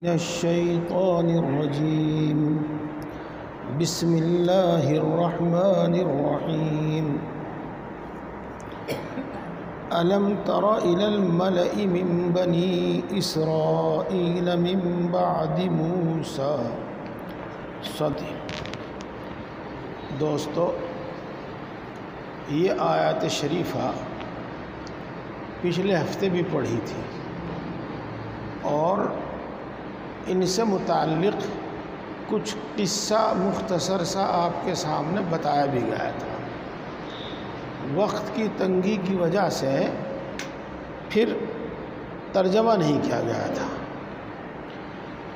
من الشيطان الرجيم بسم الله الرحمن الرحيم ألم تر إلى الملأ من بني إسرائيل من بعد موسى صدق دوستو، یہ آیات شریفہ پچھلے ہفتے بھی پڑھی تھی اور ان سے متعلق کچھ قصہ مختصر سا آپ کے سامنے بتایا بھی گیا تھا۔ وقت کی تنگی کی وجہ سے پھر ترجمہ نہیں کیا گیا تھا۔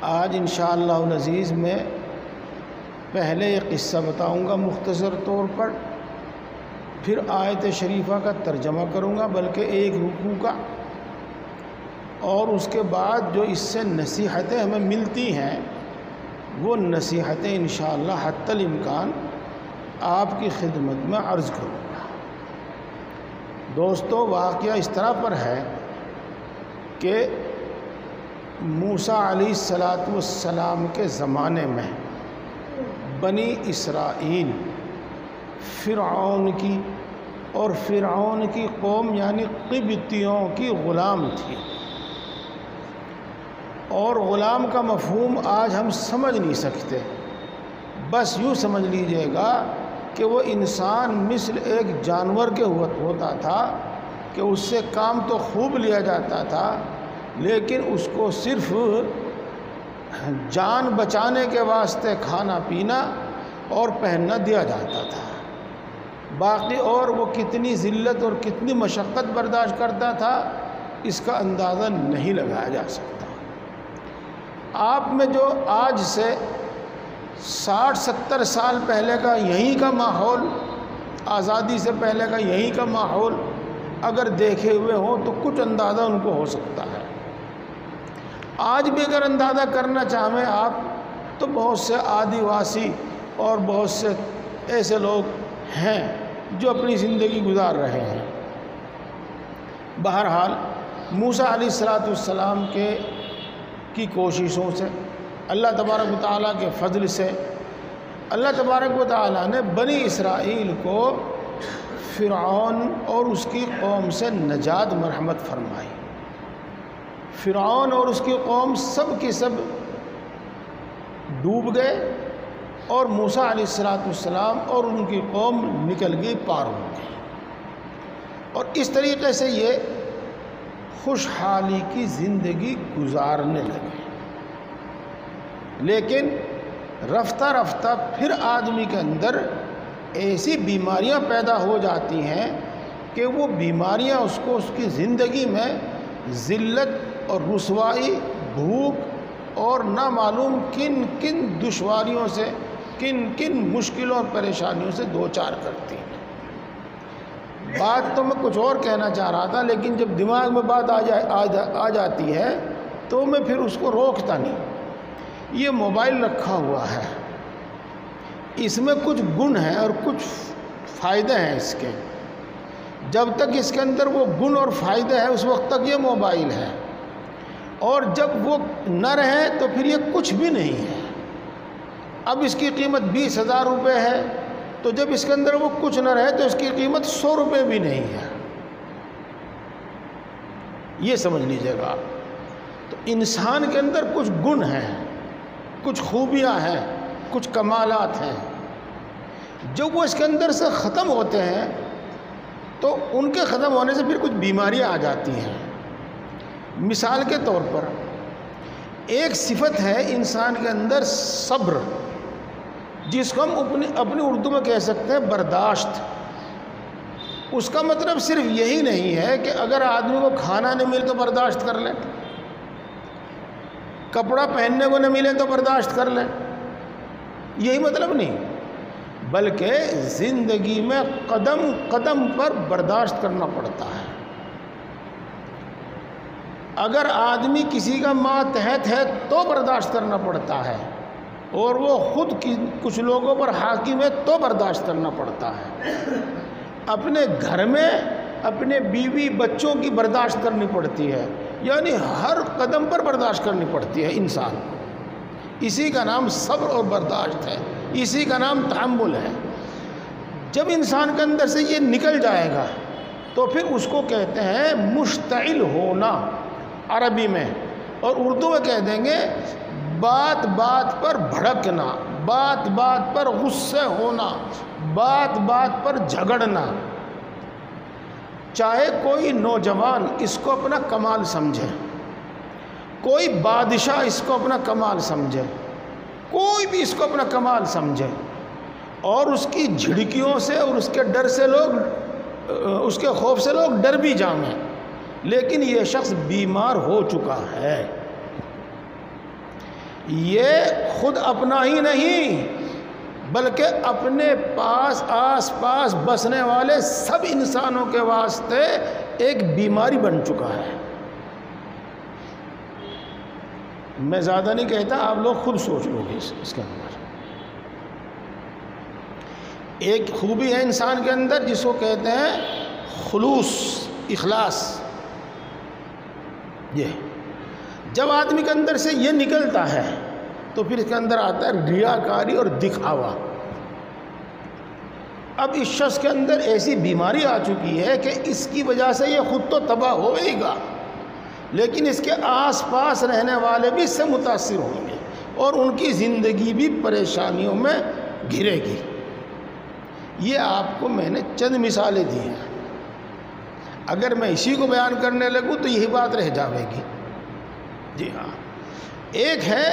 آج انشاءاللہ العزیز میں پہلے یہ قصہ بتاؤں گا مختصر طور پر، پھر آیت شریفہ کا ترجمہ کروں گا بلکہ ایک رکوع کا، اور اس کے بعد جو اس سے نصیحتیں ہمیں ملتی ہیں وہ نصیحتیں انشاءاللہ حتی الامکان آپ کی خدمت میں عرض کروں گا۔ دوستو، واقعہ اس طرح پر ہے کہ موسیٰ علیہ السلام کے زمانے میں بنی اسرائیل فرعون کی اور فرعون کی قوم یعنی قبطیوں کی غلام تھی، اور غلام کا مفہوم آج ہم سمجھ نہیں سکتے۔ بس یوں سمجھ لیجئے گا کہ وہ انسان مثل ایک جانور کے ہوتا تھا کہ اس سے کام تو خوب لیا جاتا تھا، لیکن اس کو صرف جان بچانے کے واسطے کھانا پینا اور پہننا دیا جاتا تھا، باقی اور وہ کتنی ذلت اور کتنی مشقت برداشت کرتا تھا اس کا اندازہ نہیں لگایا جا سکتا۔ آپ میں جو آج سے 60-70 سال پہلے کا یہیں کا ماحول، آزادی سے پہلے کا یہیں کا ماحول اگر دیکھے ہوئے ہوں تو کچھ اندازہ ان کو ہو سکتا ہے۔ آج بھی اگر اندازہ کرنا چاہیں آپ تو بہت سے آدیواسی اور بہت سے ایسے لوگ ہیں جو اپنی زندگی گزار رہے ہیں۔ بہرحال موسیٰ علیہ السلام کی کوششوں سے، اللہ تبارک و تعالیٰ کے فضل سے، اللہ تبارک و تعالیٰ نے بنی اسرائیل کو فرعون اور اس کی قوم سے نجات مرحمت فرمائی۔ فرعون اور اس کی قوم سب کی سب ڈوب گئے اور موسیٰ علیہ السلام اور ان کی قوم نکل گئی، پار ہو گئی، اور اس طریقے سے یہ خوشحالی کی زندگی گزارنے لگے۔ لیکن رفتہ رفتہ پھر آدمی کے اندر ایسی بیماریاں پیدا ہو جاتی ہیں کہ وہ بیماریاں اس کو اس کی زندگی میں ذلت اور رسوائی، بھوک اور نامعلوم کن کن دشواریوں سے، کن کن مشکلوں اور پریشانیوں سے دوچار کرتی ہیں۔ بات تو میں کچھ اور کہنا چاہ رہا تھا، لیکن جب دماغ میں بات آ جاتی ہے تو میں پھر اس کو روکتا نہیں۔ یہ موبائل رکھا ہوا ہے، اس میں کچھ گن ہیں اور کچھ فائدے ہیں اس کے۔ جب تک اس کے اندر وہ گن اور فائدے ہیں اس وقت تک یہ موبائل ہے، اور جب وہ نہ رہے تو پھر یہ کچھ بھی نہیں ہے۔ اب اس کی قیمت 20,000 روپے ہے، تو جب اس کے اندر وہ کچھ نہ رہے تو اس کی قیمت 100 روپے بھی نہیں ہے۔ یہ سمجھ لیجئے گا۔ تو انسان کے اندر کچھ گن ہیں، کچھ خوبیاں ہیں، کچھ کمالات ہیں، جب وہ اس کے اندر سے ختم ہوتے ہیں تو ان کے ختم ہونے سے پھر کچھ بیماریاں آ جاتی ہیں۔ مثال کے طور پر ایک صفت ہے انسان کے اندر صبر، جس کو ہم اپنی اردو میں کہہ سکتے ہیں برداشت۔ اس کا مطلب صرف یہی نہیں ہے کہ اگر آدمی کو کھانا نہ ملے تو برداشت کر لے، کپڑا پہننے کو نہ ملے تو برداشت کر لے، یہی مطلب نہیں، بلکہ زندگی میں قدم قدم پر برداشت کرنا پڑتا ہے۔ اگر آدمی کسی کا ماتحت ہے تو برداشت کرنا پڑتا ہے، اور وہ خود کچھ لوگوں پر حاکم ہے تو برداشت کرنا پڑتا ہے۔ اپنے گھر میں اپنے بیوی بچوں کی برداشت کرنی پڑتی ہے، یعنی ہر قدم پر برداشت کرنی پڑتی ہے انسان کو. اسی کا نام صبر اور برداشت ہے، اسی کا نام تحمل ہے. جب انسان کے اندر سے یہ نکل جائے گا تو پھر اس کو کہتے ہیں مشتعل ہونا عربی میں، اور اردو میں کہہ دیں گے بات بات پر بھڑکنا، بات بات پر غصے ہونا، بات بات پر جھگڑنا. چاہے کوئی نوجوان اس کو اپنا کمال سمجھے، کوئی بادشاہ اس کو اپنا کمال سمجھے، کوئی بھی اس کو اپنا کمال سمجھے، اور اس کی جھڑکیوں سے اور اس کے ڈر سے لوگ، اس کے خوف سے لوگ ڈر بھی جائیں، لیکن یہ شخص بیمار ہو چکا ہے. یہ خود اپنا ہی نہیں بلکہ اپنے پاس آس پاس بسنے والے سب انسانوں کے واسطے ایک بیماری بن چکا ہے. میں زیادہ نہیں کہتا، آپ لوگ خود سوچ لو گے اس کے اندر. ایک خوبی ہے انسان کے اندر جس کو کہتے ہیں خلوص، اخلاص. یہ جب آدمی کے اندر سے یہ نکلتا ہے تو پھر اس کے اندر آتا ہے ریاکاری اور دکھاوا. اب اس شخص کے اندر ایسی بیماری آ چکی ہے کہ اس کی وجہ سے یہ خود تو تباہ ہوئے گا، لیکن اس کے آس پاس رہنے والے بھی اس سے متاثر ہوں گے اور ان کی زندگی بھی پریشانیوں میں گھرے گی. یہ آپ کو میں نے چند مثالیں دی ہیں، اگر میں اسی کو بیان کرنے لگوں تو یہی بات رہ جاوے گی. جی ہاں، ایک ہے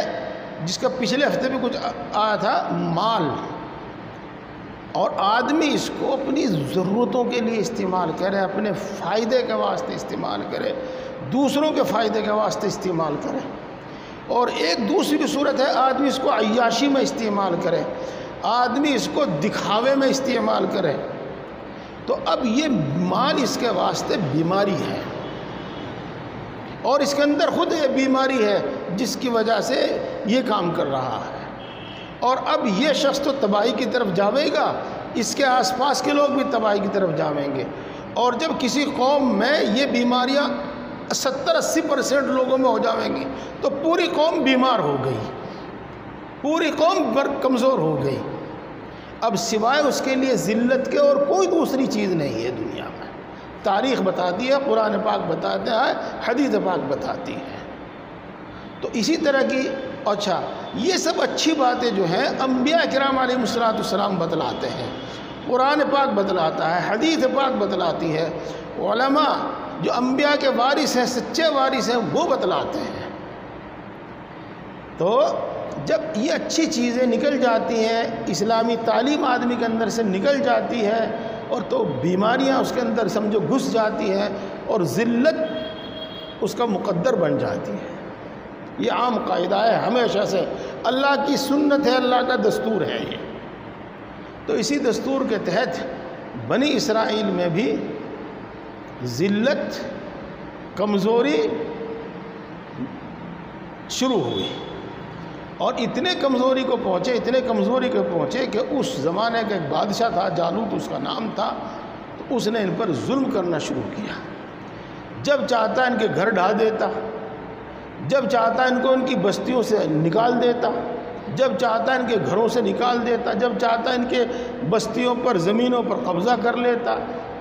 جس کا پچھلے ہفتے بھی کچھ آیا تھا، مال. اور آدمی اس کو اپنی ضرورتوں کے لیے استعمال کرے، اپنے فائدے کے واسطے استعمال کرے، دوسروں کے فائدے کے واسطے استعمال کرے. اور ایک دوسری صورت ہے آدمی اس کو عیاشی میں استعمال کرے، آدمی اس کو دکھاوے میں استعمال کرے. تو اب یہ مال اس کے واسطے بیماری ہے، اور اس کے اندر خود یہ بیماری ہے جس کی وجہ سے یہ کام کر رہا ہے. اور اب یہ شخص تو تباہی کی طرف جاوے گا، اس کے آس پاس کے لوگ بھی تباہی کی طرف جاویں گے. اور جب کسی قوم میں یہ بیماریاں 70-80% لوگوں میں ہو جاویں گی تو پوری قوم بیمار ہو گئی، پوری قوم کمزور ہو گئی. اب سوائے اس کے لیے ذلت کے اور کوئی دوسری چیز نہیں ہے دنیا میں. تاریخ بتاتی ہے، قرآن پاک بتاتے ہیں، حدیث پاک بتاتی ہے. تو اسی طرح کی اچھا یہ سب اچھی باتیں جو ہیں انبیاء کرام علیہ السلام بتلاتے ہیں، قرآن پاک بتلاتا ہے، حدیث پاک بتلاتی ہے، علماء جو انبیاء کے وارث ہیں، سچے وارث ہیں، وہ بتلاتے ہیں. تو جب یہ اچھی چیزیں نکل جاتی ہیں، اسلامی تعلیم آدمی کے اندر سے نکل جاتی ہے، اور تو بیماریاں اس کے اندر سمجھو گھس جاتی ہیں اور ذلت اس کا مقدر بن جاتی ہے. یہ عام قاعدہ ہے ہمیشہ سے، اللہ کی سنت ہے، اللہ کا دستور ہے یہ. تو اسی دستور کے تحت بنی اسرائیل میں بھی ذلت، کمزوری شروع ہوئی، اور اتنے کمزوری کو پہنچے کہ اس زمانے کا ایک بادشاہ تھا، جالوت اس کا نام تھا. تو اس نے ان پر ظلم کرنا شروع کیا. جب چاہتا ان کے گھر ڈھا دیتا، جب چاہتا ان کو ان کی بستیوں سے نکال دیتا، جب چاہتا ان کے گھروں سے نکال دیتا، جب چاہتا ان کے بستیوں پر، زمینوں پر قبضہ کر لیتا،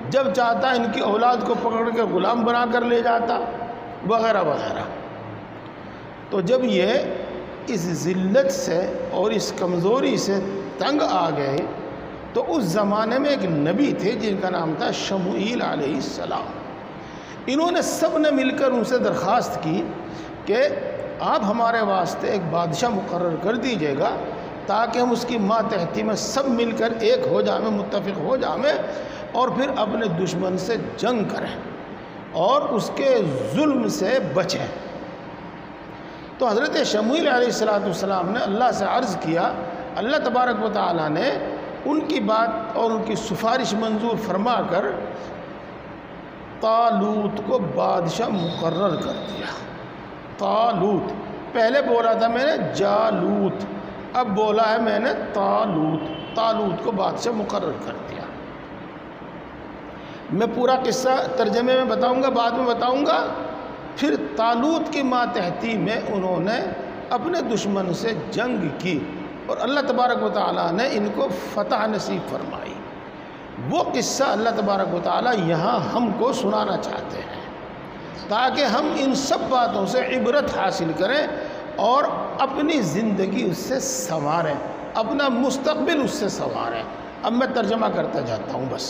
جب چاہتا ان کی اولاد کو پکڑ کے غلام بنا کر لے جاتا، وغیرہ وغیرہ. تو جب یہ اس ذلت سے اور اس کمزوری سے تنگ آ گئے تو اس زمانے میں ایک نبی تھے جن کا نام تھا شموئیل علیہ السلام. انہوں نے سب نے مل کر ان سے درخواست کی کہ آپ ہمارے واسطے ایک بادشاہ مقرر کر دیجیے گا تاکہ ہم اس کی ماتحتی میں سب مل کر ایک ہو جائیں، متفق ہو جائیں، اور پھر اپنے دشمن سے جنگ کریں اور اس کے ظلم سے بچیں. تو حضرت شموئیل علیہ السلام نے اللہ سے عرض کیا، اللہ تبارک و تعالیٰ نے ان کی بات اور ان کی سفارش منظور فرما کر طالوت کو بادشاہ مقرر کر دیا. طالوت، پہلے بولا تھا میں نے جالوت، اب بولا ہے میں نے طالوت. طالوت کو بادشاہ مقرر کر دیا. میں پورا قصہ ترجمے میں بتاؤں گا، بعد میں بتاؤں گا، پھر طالوت کی ماتحتی میں انہوں نے اپنے دشمن سے جنگ کی اور اللہ تبارک و تعالیٰ نے ان کو فتح نصیب فرمائی۔ وہ قصہ اللہ تبارک و تعالیٰ یہاں ہم کو سنانا چاہتے ہیں تاکہ ہم ان سب باتوں سے عبرت حاصل کریں اور اپنی زندگی اس سے سنواریں، اپنا مستقبل اس سے سنواریں۔ اب میں ترجمہ کرتا جاتا ہوں بس۔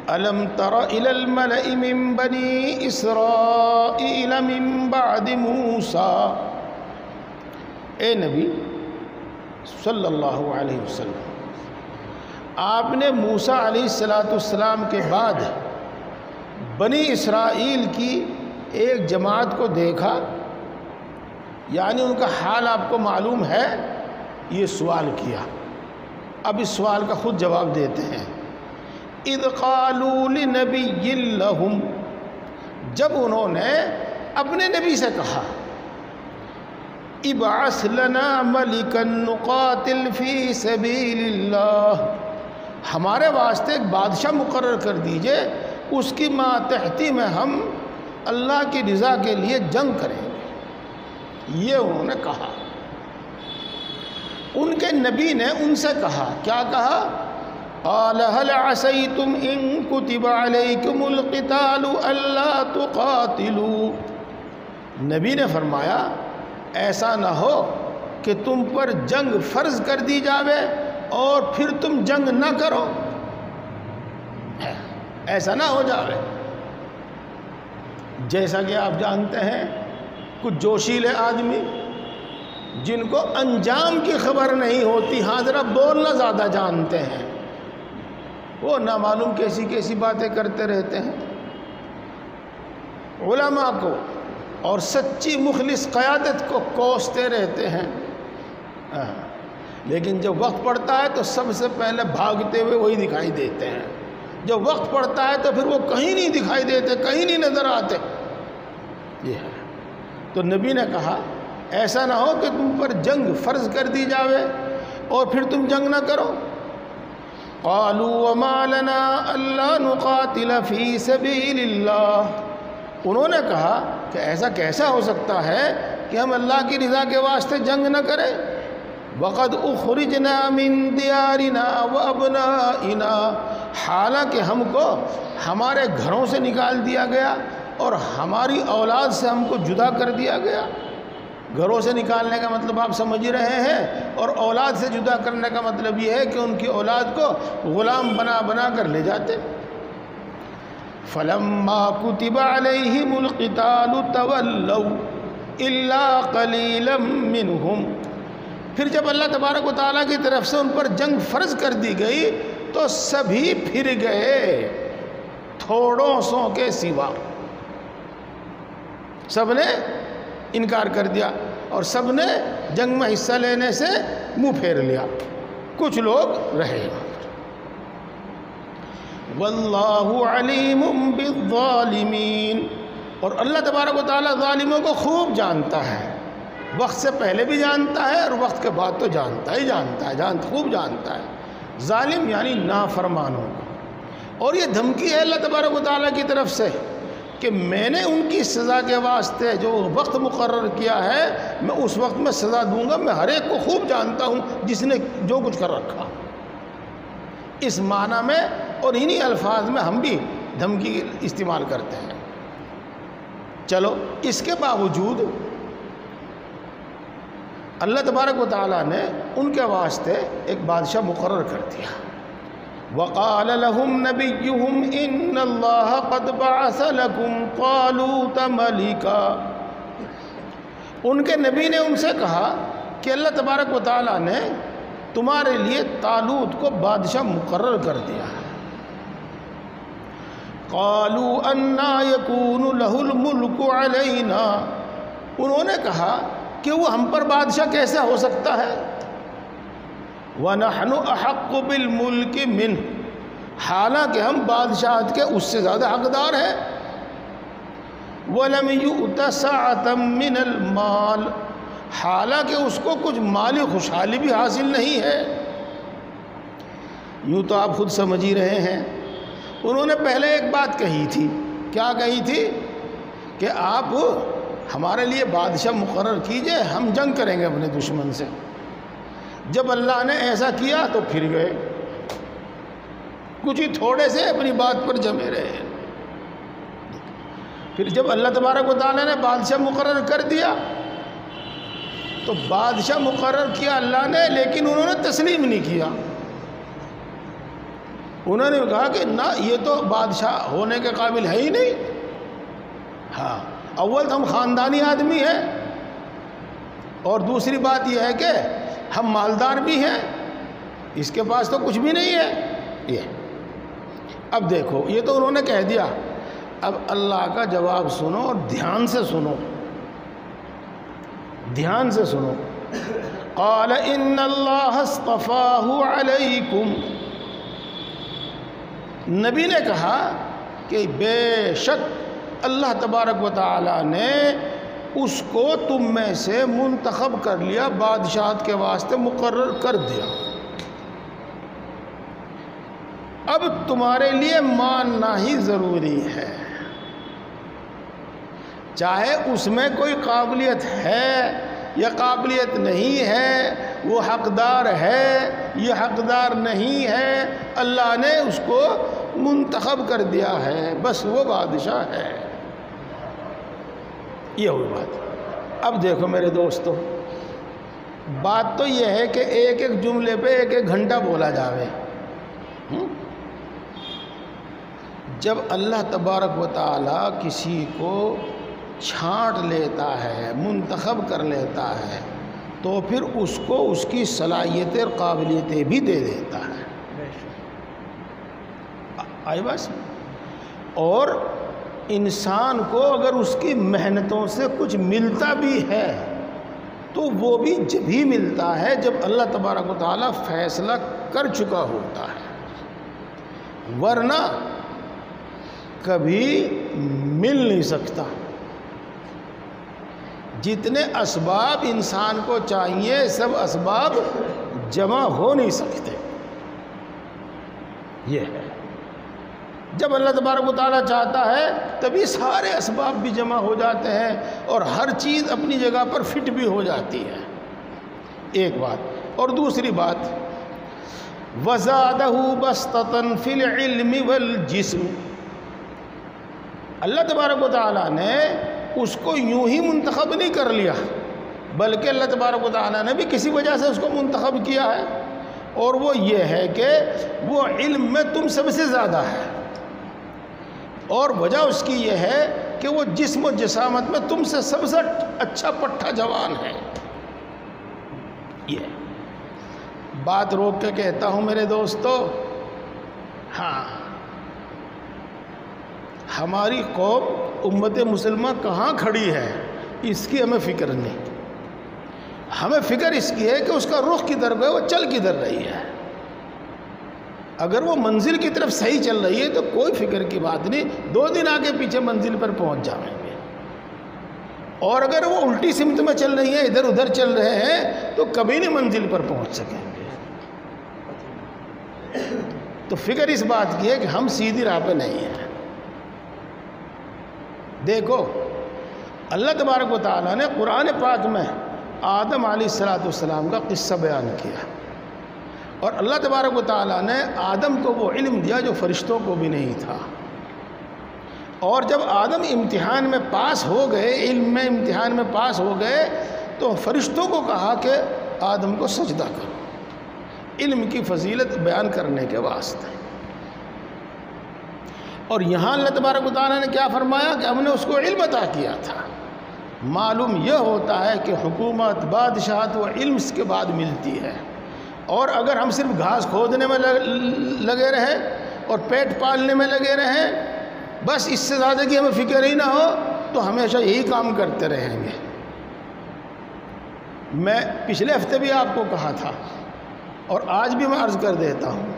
أَلَمْ تَرَ إِلَى الْمَلَإِ مِنْ بَنِي إِسْرَائِيلَ مِنْ بَعْدِ مُوسَى، اے نبی صلی اللہ علیہ وسلم، آپ نے موسیٰ علیہ السلام کے بعد بنی اسرائیل کی ایک جماعت کو دیکھا، یعنی ان کا حال آپ کو معلوم ہے، یہ سوال کیا۔ اب اس سوال کا خود جواب دیتے ہیں۔ اِذْ قَالُوا لِنَبِيٍّ لَهُمْ، جب انہوں نے اپنے نبی سے کہا، ابعث لنا ملکا نقاتل فی سبیل اللہ، ہمارے واسطے ایک بادشاہ مقرر کر دیجئے، اس کی ماتحتی میں ہم اللہ کی رضا کے لیے جنگ کریں گے۔ یہ انہوں نے کہا۔ ان کے نبی نے ان سے کہا، کیا کہا؟ قال هل عسیتم ان کتب علیکم القتال الا تقاتلوا، نبی نے فرمایا ایسا نہ ہو کہ تم پر جنگ فرض کر دی جاوے اور پھر تم جنگ نہ کرو، ایسا نہ ہو جاوے۔ جیسا کہ آپ جانتے ہیں کچھ جوشیلے آدمی جن کو انجام کی خبر نہیں ہوتی، ہاں ذرا بولنا زیادہ جانتے ہیں، وہ نامعلوم کیسی کیسی باتیں کرتے رہتے ہیں، علماء کو اور سچی مخلص قیادت کو کوستے رہتے ہیں، لیکن جب وقت پڑتا ہے تو سب سے پہلے بھاگتے ہوئے وہی دکھائی دیتے ہیں، جب وقت پڑتا ہے تو پھر وہ کہیں نہیں دکھائی دیتے، کہیں نہیں نظر آتے۔ یہ ہے تو نبی نے کہا ایسا نہ ہو کہ تم پر جنگ فرض کر دی جاوے اور پھر تم جنگ نہ کرو۔ قالوا وما لنا الا نقاتل فی سبیل اللہ، انہوں نے کہا کہ ایسا کیسا ہو سکتا ہے کہ ہم اللہ کی رضا کے واسطے جنگ نہ کریں، وقد اخرجنا من دیارنا وابنائنا، حالانکہ ہم کو ہمارے گھروں سے نکال دیا گیا اور ہماری اولاد سے ہم کو جدا کر دیا گیا۔ گھروں سے نکالنے کا مطلب آپ سمجھ رہے ہیں، اور اولاد سے جدا کرنے کا مطلب یہ ہے کہ ان کی اولاد کو غلام بنا بنا کر لے جاتے۔ فَلَمَّا كُتِبَ عَلَيْهِمُ الْقِتَالُ تَوَلَّوْا إِلَّا قَلِيلًا مِّنْهُمْ، پھر جب اللہ تبارک و تعالیٰ کی طرف سے ان پر جنگ فرض کر دی گئی تو سبھی پھر گئے تھوڑوں سو کے سوا، سب نے انکار کر دیا اور سب نے جنگ میں حصہ لینے سے منہ پھیر لیا، کچھ لوگ رہے۔ واللہ علیم بالظالمین، اور اللہ تبارک و تعالیٰ ظالموں کو خوب جانتا ہے، وقت سے پہلے بھی جانتا ہے اور وقت کے بعد تو جانتا ہی جانتا ہے، خوب جانتا ہے۔ ظالم یعنی نافرمانوں کو، اور یہ دھمکی ہے اللہ تبارک و تعالیٰ کی طرف سے کہ میں نے ان کی سزا کے واسطے جو وقت مقرر کیا ہے میں اس وقت میں سزا دوں گا، میں ہر ایک کو خوب جانتا ہوں جس نے جو کچھ کر رکھا۔ اس معنی میں اور انہی الفاظ میں ہم بھی دھمکی استعمال کرتے ہیں۔ چلو اس کے باوجود اللہ تبارک و تعالیٰ نے ان کے واسطے ایک بادشاہ مقرر کر دیا۔ وقال لهم نبيهم ان الله قد بعث لكم طالوت ملكا، ان کے نبی نے ان سے کہا کہ اللہ تبارک و تعالیٰ نے تمہارے لیے طالوت کو بادشاہ مقرر کر دیا ہے۔ قالوا انا يكون له الملك علينا، انہوں نے کہا کہ وہ ہم پر بادشاہ کیسے ہو سکتا ہے؟ وَنَحْنُ أَحَقُّ بِالْمُلْكِ مِنْهُ، حالانکہ ہم بادشاہت کے اس سے زیادہ حقدار ہیں۔ وَلَمْ يُؤْتَ سَعَةً مِّنَ الْمَالِ، حالانکہ اس کو کچھ مالی خوشحالی بھی حاصل نہیں ہے۔ یوں تو آپ خود سمجھ ہی رہے ہیں۔ انہوں نے پہلے ایک بات کہی تھی، کیا کہی تھی؟ کہ آپ ہمارے لیے بادشاہ مقرر کیجئے، ہم جنگ کریں گے اپنے دشمن سے۔ جب اللہ نے ایسا کیا تو پھر گئے، کچھ ہی تھوڑے سے اپنی بات پر جمے رہے۔ پھر جب اللہ تبارک و تعالیٰ نے بادشاہ مقرر کر دیا تو بادشاہ مقرر کیا اللہ نے، لیکن انہوں نے تسلیم نہیں کیا۔ انہوں نے کہا کہ نہ، یہ تو بادشاہ ہونے کے قابل ہے ہی نہیں۔ ہاں، اول تو ہم خاندانی آدمی ہیں، اور دوسری بات یہ ہے کہ ہم مالدار بھی ہیں، اس کے پاس تو کچھ بھی نہیں ہے۔ یہ اب دیکھو، یہ تو انہوں نے کہہ دیا، اب اللہ کا جواب سنو اور دھیان سے سنو، دھیان سے سنو۔ قال ان اللہ اصطفاہ علیکم، نبی نے کہا کہ بے شک اللہ تبارک و تعالی نے اس کو تم میں سے منتخب کر لیا، بادشاہت کے واسطے مقرر کر دیا۔ اب تمہارے لیے ماننا ہی ضروری ہے، چاہے اس میں کوئی قابلیت ہے یا قابلیت نہیں ہے، وہ حقدار ہے یہ حقدار نہیں ہے، اللہ نے اس کو منتخب کر دیا ہے، بس وہ بادشاہ ہے۔ یہ ہوئی بات۔ اب دیکھو میرے دوستو، بات تو یہ ہے کہ ایک ایک جملے پہ ایک ایک گھنٹہ بولا جاوے۔ جب اللہ تبارک و تعالی کسی کو چھانٹ لیتا ہے، منتخب کر لیتا ہے، تو پھر اس کو اس کی صلاحیتیں اور قابلیتیں بھی دے دیتا ہے۔ آئی بس؟ اور انسان کو اگر اس کی محنتوں سے کچھ ملتا بھی ہے تو وہ بھی جب ہی ملتا ہے جب اللہ تبارک و تعالیٰ فیصلہ کر چکا ہوتا ہے، ورنہ کبھی مل نہیں سکتا۔ جتنے اسباب انسان کو چاہیے سب اسباب جمع ہو نہیں سکتے۔ یہ ہے، جب اللہ تبارک و تعالیٰ چاہتا ہے تبھی سارے اسباب بھی جمع ہو جاتے ہیں اور ہر چیز اپنی جگہ پر فٹ بھی ہو جاتی ہے۔ ایک بات، اور دوسری بات، وَزَادَهُ بَسْطَةً فِي الْعِلْمِ وَالْجِسْمِ، اللہ تبارک و تعالیٰ نے اس کو یوں ہی منتخب نہیں کر لیا، بلکہ اللہ تبارک و تعالیٰ نے بھی کسی وجہ سے اس کو منتخب کیا ہے، اور وہ یہ ہے کہ وہ علم میں تم سب سے زیادہ ہے، اور وجہ اس کی یہ ہے کہ وہ جسم و جسامت میں تم سے سب سے اچھا پٹھا جوان ہے۔ یہ بات روک کے کہتا ہوں میرے دوستو، ہاں، ہماری قوم امت مسلمہ کہاں کھڑی ہے اس کی ہمیں فکر نہیں، ہمیں فکر اس کی ہے کہ اس کا رخ کدھر ہے، وہ چل کدھر رہی ہے۔ اگر وہ منزل کی طرف صحیح چل رہی ہے تو کوئی فکر کی بات نہیں، 2 دن آگے پیچھے منزل پر پہنچ جائیں گے، اور اگر وہ الٹی سمت میں چل رہی ہے، ادھر ادھر چل رہے ہیں، تو کبھی نہیں منزل پر پہنچ سکیں گے۔ تو فکر اس بات کی ہے کہ ہم سیدھی راہ پہ نہیں ہیں۔ دیکھو، اللہ تبارک و تعالیٰ نے قرآن پاک میں آدم علیہ السلام کا قصہ بیان کیا، اور اللہ تبارک و تعالیٰ نے آدم کو وہ علم دیا جو فرشتوں کو بھی نہیں تھا، اور جب آدم امتحان میں پاس ہو گئے، علم میں امتحان میں پاس ہو گئے، تو فرشتوں کو کہا کہ آدم کو سجدہ کرو، علم کی فضیلت بیان کرنے کے واسطے۔ اور یہاں اللہ تبارک و تعالیٰ نے کیا فرمایا کہ ہم نے اس کو علم عطا کیا تھا۔ معلوم یہ ہوتا ہے کہ حکومت، بادشاہت وہ علم کے بعد ملتی ہے، اور اگر ہم صرف گھاس کھودنے میں لگے رہیں اور پیٹ پالنے میں لگے رہیں، بس اس سے زیادہ کی ہمیں فکر ہی نہ ہو، تو ہمیشہ یہی کام کرتے رہیں گے۔ میں پچھلے ہفتے بھی آپ کو کہا تھا، اور آج بھی میں عرض کر دیتا ہوں،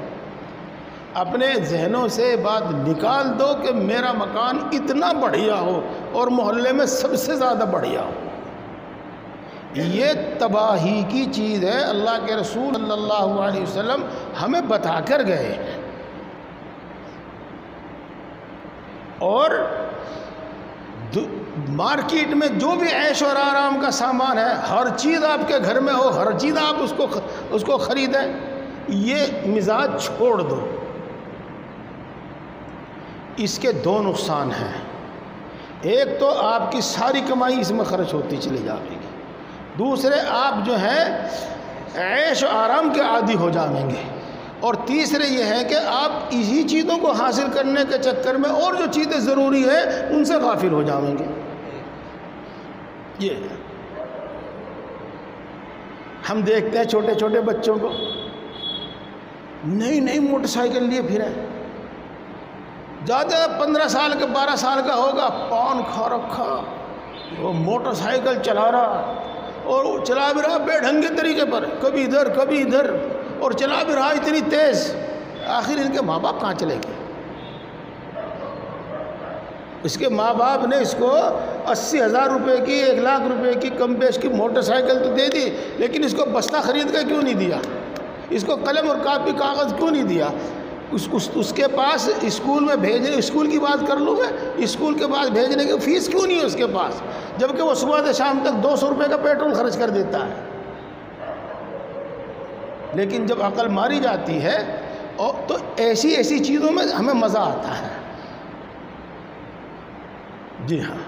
اپنے ذہنوں سے بات نکال دو کہ میرا مکان اتنا بڑھیا ہو اور محلے میں سب سے زیادہ بڑھیا ہو، یہ تباہی کی چیز ہے۔ اللہ کے رسول صلی اللہ علیہ وسلم ہمیں بتا کر گئے، اور مارکیٹ میں جو بھی عیش اور آرام کا سامان ہے، ہر چیز آپ کے گھر میں ہو، ہر چیز آپ اس کو خریدیں، یہ مزاج چھوڑ دو۔ اس کے دو نقصان ہیں، ایک تو آپ کی ساری کمائی اس میں خرچ ہوتی چلی جائے گی، دوسرے آپ جو ہیں عیش و آرام کے عادی ہو جائیں گے، اور تیسرے یہ ہے کہ آپ اسی چیزوں کو حاصل کرنے کے چکر میں اور جو چیزیں ضروری ہیں ان سے غافل ہو جائیں گے۔ یہ ہم دیکھتے ہیں چھوٹے چھوٹے بچوں کو نئی نئی موٹر سائیکل لیے پھریں، زیادہ 15 سال کا 12 سال کا ہوگا، پان کھا رکھا، وہ موٹر سائیکل چلا رہا، اور چلا بھی رہا بے ڈھنگ کے طریقے پر، کبھی ادھر کبھی ادھر، اور چلا بھی رہا اتنی تیز، آخر ان کے ماں باپ کہاں چلے گئے؟ اس کے ماں باپ نے اس کو 80,000 روپے کی 1,00,000 روپے کی کم بیش کی موٹر سائیکل تو دے دی، لیکن اس کو بستہ خرید کر کیوں نہیں دیا؟ اس کو قلم اور کاپی کاغذ کیوں نہیں دیا؟ اس کے پاس اسکول میں بھیجنے، اسکول کی بات کر لوں میں، اسکول کے پاس بھیجنے کی فیس کیوں نہیں ہے اس کے پاس، جبکہ وہ صبح سے شام تک 200 روپے کا پیٹرول خرچ کر دیتا ہے؟ لیکن جب عقل ماری جاتی ہے تو ایسی چیزوں میں ہمیں مزہ آتا ہے۔ جی ہاں،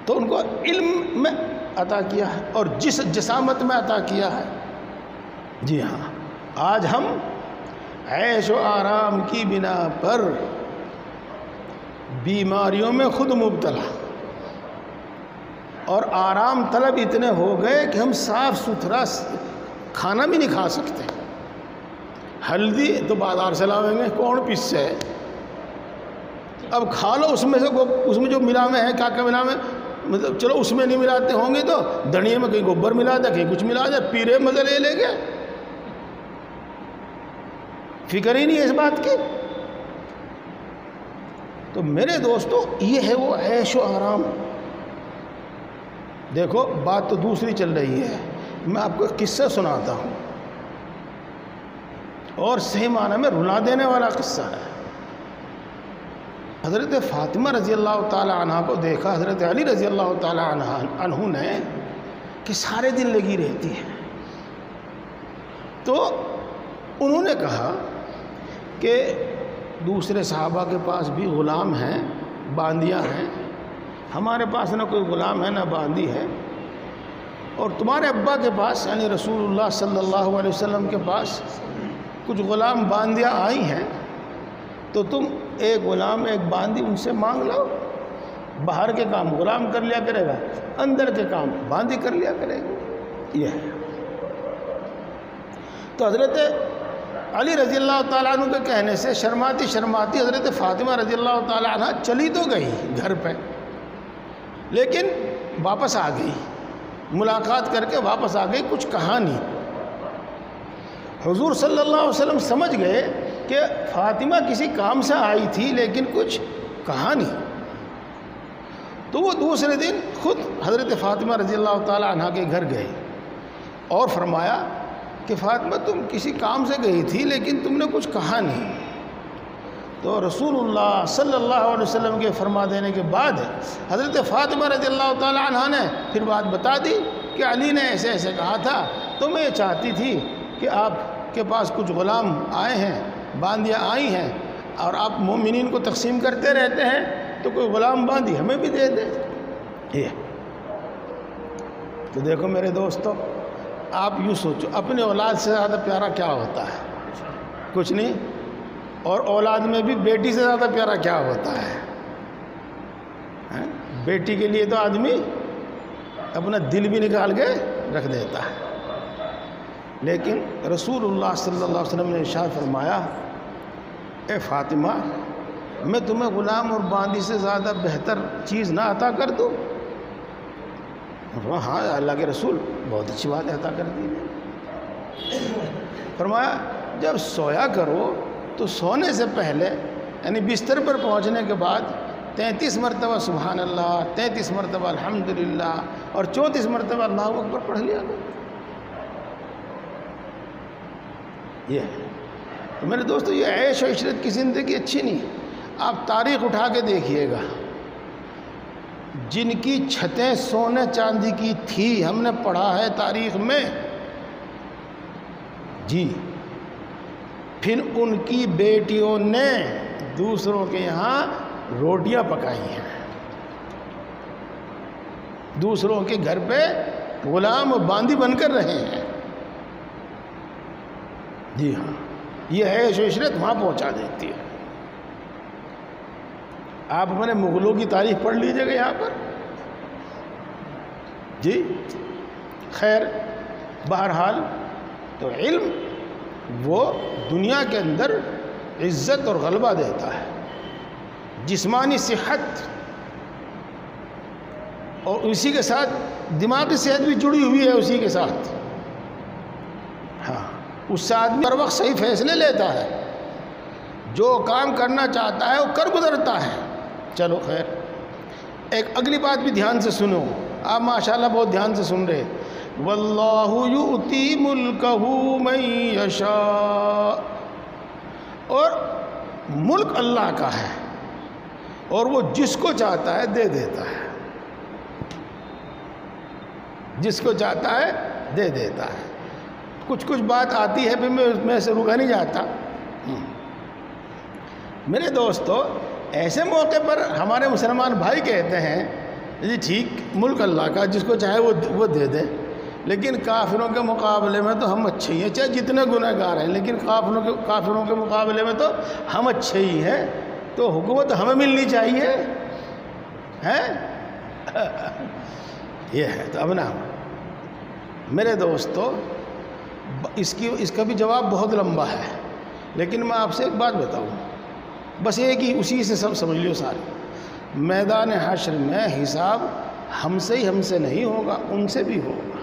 تو ان کو علم میں عطا کیا ہے اور جسامت میں عطا کیا ہے۔ جی ہاں، آج ہم عیش و آرام کی بنا پر بیماریوں میں خود مبتلا اور آرام طلب اتنے ہو گئے کہ ہم صاف ستھرا کھانا بھی نہیں کھا سکتے۔ ہلدی تو بازار سے لاویں گے، کون پیس سے ہے، اب کھا لو، اس میں جو ملا میں ہے، کیا ملا میں، مطلب چلو اس میں نہیں ملاتے ہوں گے تو دھنیے میں کہیں گوبر ملا دے، کہیں کچھ ملا دے، پیرے مزے لے گے، فکر ہی نہیں ہے اس بات کی۔ تو میرے دوستو، یہ ہے وہ عیش و آرام۔ دیکھو بات تو دوسری چل رہی ہے، میں آپ کو ایک قصہ سناتا ہوں، اور صحیح معنی میں رلا دینے والا قصہ ہے۔ حضرت فاطمہ رضی اللہ تعالی عنہ کو دیکھا حضرت علی رضی اللہ تعالی عنہ نے کہ سارے دن لگی رہتی ہے، تو انہوں نے کہا کہ دوسرے صحابہ کے پاس بھی غلام ہیں، باندیاں ہیں، ہمارے پاس نہ کوئی غلام ہے نہ باندی ہے، اور تمہارے ابا کے پاس یعنی رسول اللہ صلی اللہ علیہ وسلم کے پاس کچھ غلام باندیاں آئی ہیں، تو تم ایک غلام ایک باندی ان سے مانگ لاؤ، باہر کے کام غلام کر لیا کرے گا، اندر کے کام باندی کر لیا کرے گا۔ یہ ہے۔ تو حضرت علی رضی اللہ تعالیٰ عنہ کے کہنے سے شرماتی شرماتی حضرت فاطمہ رضی اللہ تعالیٰ عنہ چلی تو گئی گھر پہ، لیکن واپس آ گئی، ملاقات کر کے واپس آ گئی، کچھ کہا نہیں۔ حضور صلی اللہ علیہ وسلم سمجھ گئے کہ فاطمہ کسی کام سے آئی تھی لیکن کچھ کہا نہیں، تو وہ دوسرے دن خود حضرت فاطمہ رضی اللہ تعالیٰ عنہ کے گھر گئے اور فرمایا کہ فاطمہ تم کسی کام سے گئی تھی لیکن تم نے کچھ کہا نہیں۔ تو رسول اللہ صلی اللہ علیہ وسلم کے فرما دینے کے بعد حضرت فاطمہ رضی اللہ تعالیٰ عنہ نے پھر بات بتا دی کہ علی نے ایسے ایسے کہا تھا، تو میں چاہتی تھی کہ آپ کے پاس کچھ غلام آئے ہیں، باندیاں آئی ہیں، اور آپ مومنین کو تقسیم کرتے رہتے ہیں، تو کوئی غلام باندی ہمیں بھی دے دے۔ یہ تو دیکھو میرے دوستو، آپ یوں سوچو، اپنے اولاد سے زیادہ پیارا کیا ہوتا ہے؟ کچھ نہیں، اور اولاد میں بھی بیٹی سے زیادہ پیارا کیا ہوتا ہے؟ بیٹی کے لیے تو آدمی اپنا دل بھی نکال کے رکھ دیتا ہے، لیکن رسول اللہ صلی اللہ علیہ وسلم نے ارشاد فرمایا، اے فاطمہ، میں تمہیں غلام اور باندی سے زیادہ بہتر چیز نہ عطا کر دوں؟ ہاں اللہ کے رسول، بہت اچھی بات عطا کر دی۔ فرمایا جب سویا کرو تو سونے سے پہلے یعنی بستر پر پہنچنے کے بعد 33 مرتبہ سبحان اللہ، 33 مرتبہ الحمدللہ اور 34 مرتبہ اللہ اکبر پڑھ لیا گیا۔ یہ ہے تو میرے دوستو، یہ عیش و عشرت کی زندگی اچھی نہیں۔ آپ تاریخ اٹھا کے دیکھیے گا، جن کی چھتیں سونے چاندی کی تھی، ہم نے پڑھا ہے تاریخ میں جی، پھر ان کی بیٹیوں نے دوسروں کے یہاں روٹیاں پکائی ہیں، دوسروں کے گھر پہ غلام و باندی بن کر رہے ہیں۔ جی ہاں، یہ عیش و عشرت وہاں پہنچا دیتی ہے۔ آپ اپنے مغلوں کی تاریخ پڑھ لیجئے گا یہاں پر جی۔ خیر بہرحال تو علم وہ دنیا کے اندر عزت اور غلبہ دیتا ہے، جسمانی صحت، اور اسی کے ساتھ دماغی صحت بھی جڑی ہوئی ہے اسی کے ساتھ۔ ہاں، اس سے آدمی ہر وقت صحیح فیصلے لیتا ہے، جو کام کرنا چاہتا ہے وہ کر گزرتا ہے۔ چلو خیر، ایک اگلی بات بھی دھیان سے سنو، آپ ماشاءاللہ بہت دھیان سے سن رہے۔ واللہ یؤتی ملکہ من یشاء، اور ملک اللہ کا ہے اور وہ جس کو چاہتا ہے دے دیتا ہے، جس کو چاہتا ہے دے دیتا ہے۔ کچھ بات آتی ہے پھر میں سے رکا نہیں جاتا۔ میرے دوستو، ایسے موقع پر ہمارے مسلمان بھائی کہتے ہیں جی ٹھیک، ملک اللہ کا، جس کو چاہے وہ دے دے، لیکن کافروں کے مقابلے میں تو ہم اچھے ہی ہیں، چاہے جتنے گناہ گار ہیں، لیکن کافروں کے مقابلے میں تو ہم اچھے ہی ہیں، تو حکومت ہمیں ملنی چاہیے ہے۔ یہ ہے تو اب نا میرے دوستو، اس کا بھی جواب بہت لمبا ہے، لیکن میں آپ سے ایک بات بتاؤں، بس ایک ہی اسی سے سب سمجھ لیو سارے۔ میدان حشر میں حساب ہم سے نہیں ہوگا، ان سے بھی ہوگا،